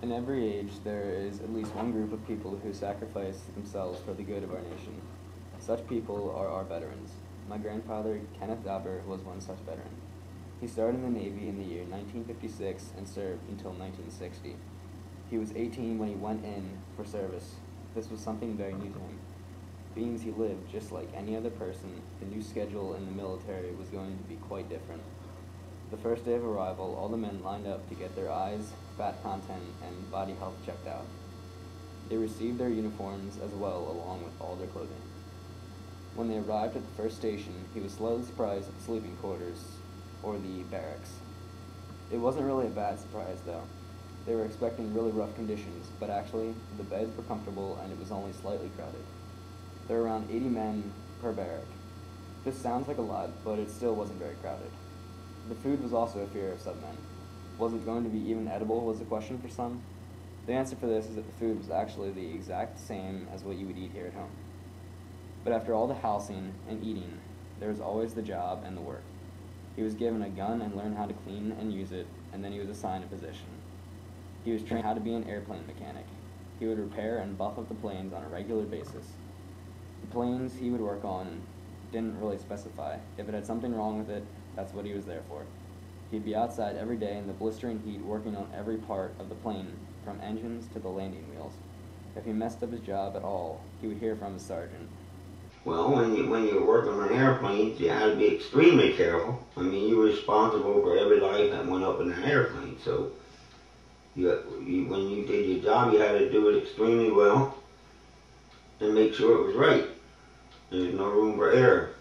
In every age, there is at least one group of people who sacrifice themselves for the good of our nation. Such people are our veterans. My grandfather, Kenneth Dauber, was one such veteran. He started in the Navy in the year 1956 and served until 1960. He was 18 when he went in for service. This was something very new to him. Being he lived just like any other person, the new schedule in the military was going to be quite different. The first day of arrival, all the men lined up to get their eyes, fat content, and body health checked out. They received their uniforms as well, along with all their clothing. When they arrived at the first station, he was slightly surprised at the sleeping quarters, or the barracks. It wasn't really a bad surprise, though. They were expecting really rough conditions, but actually, the beds were comfortable and it was only slightly crowded. There were around 80 men per barrack. This sounds like a lot, but it still wasn't very crowded. The food was also a fear of some men. Was it going to be even edible was the question for some. The answer for this is that the food was actually the exact same as what you would eat here at home. But after all the housing and eating, there was always the job and the work. He was given a gun and learned how to clean and use it, and then he was assigned a position. He was trained how to be an airplane mechanic. He would repair and buff up the planes on a regular basis. The planes he would work on didn't really specify. If it had something wrong with it, that's what he was there for. He'd be outside every day in the blistering heat working on every part of the plane, from engines to the landing wheels. If he messed up his job at all, he would hear from his sergeant. Well, when you're working on airplanes, you had to be extremely careful. I mean, you were responsible for every life that went up in that airplane. So, when you did your job, you had to do it extremely well and make sure it was right. There's no room for error.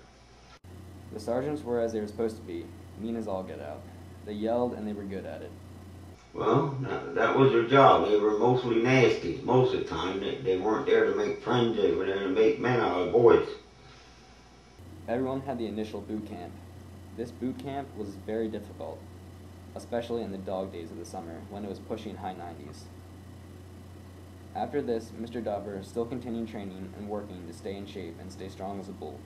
The sergeants were as they were supposed to be, mean as all get out. They yelled and they were good at it. Well, that was their job. They were mostly nasty most of the time. They weren't there to make friends, they were there to make men out of boys. Everyone had the initial boot camp. This boot camp was very difficult, especially in the dog days of the summer when it was pushing high 90s. After this, Mr. Dauber still continued training and working to stay in shape and stay strong as a bull.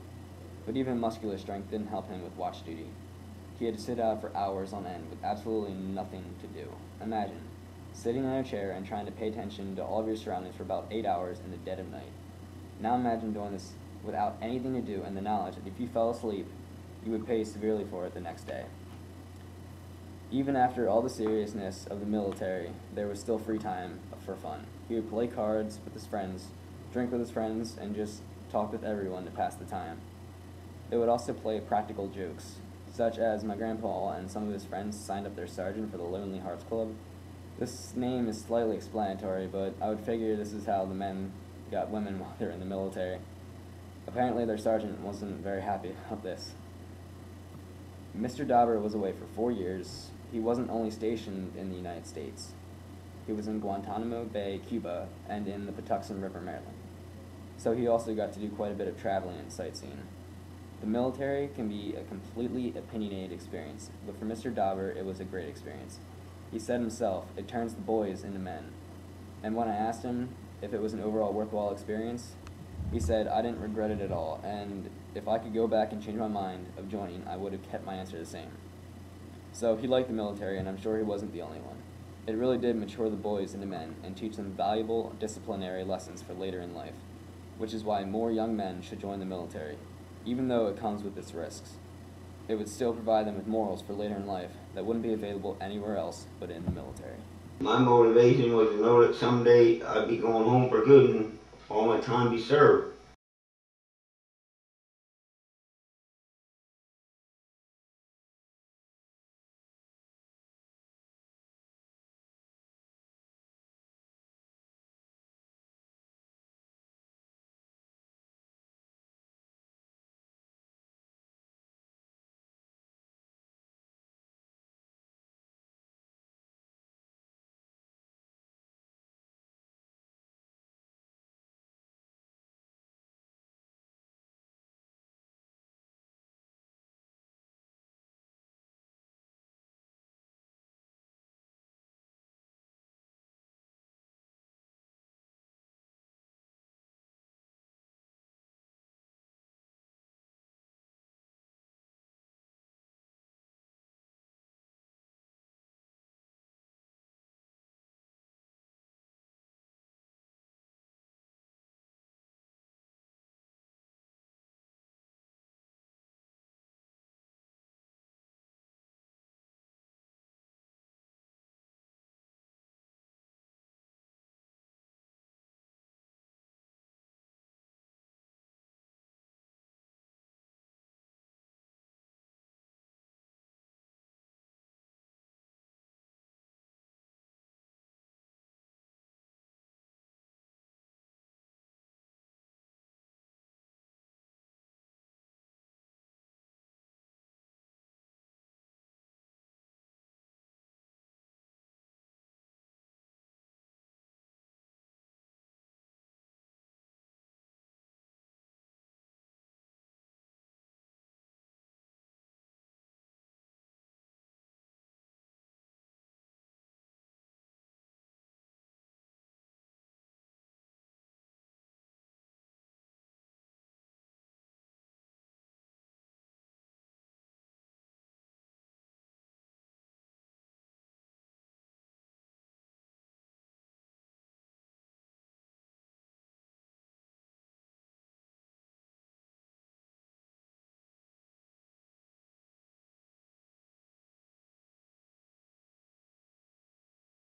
But even muscular strength didn't help him with watch duty. He had to sit out for hours on end with absolutely nothing to do. Imagine, sitting in a chair and trying to pay attention to all of your surroundings for about 8 hours in the dead of night. Now imagine doing this without anything to do and the knowledge that if you fell asleep, you would pay severely for it the next day. Even after all the seriousness of the military, there was still free time for fun. He would play cards with his friends, drink with his friends, and just talk with everyone to pass the time. They would also play practical jokes, such as my grandpa and some of his friends signed up their sergeant for the Lonely Hearts Club. This name is slightly explanatory, but I would figure this is how the men got women while they're in the military. Apparently their sergeant wasn't very happy about this. Mr. Dauber was away for 4 years. He wasn't only stationed in the United States. He was in Guantanamo Bay, Cuba, and in the Patuxent River, Maryland. So he also got to do quite a bit of traveling and sightseeing. The military can be a completely opinionated experience, but for Mr. Dauber, it was a great experience. He said himself, it turns the boys into men. And when I asked him if it was an overall worthwhile experience, he said, I didn't regret it at all, and if I could go back and change my mind of joining, I would have kept my answer the same. So he liked the military, and I'm sure he wasn't the only one. It really did mature the boys into men and teach them valuable disciplinary lessons for later in life, which is why more young men should join the military. Even though it comes with its risks, it would still provide them with morals for later in life that wouldn't be available anywhere else but in the military. My motivation was to know that someday I'd be going home for good and all my time be served.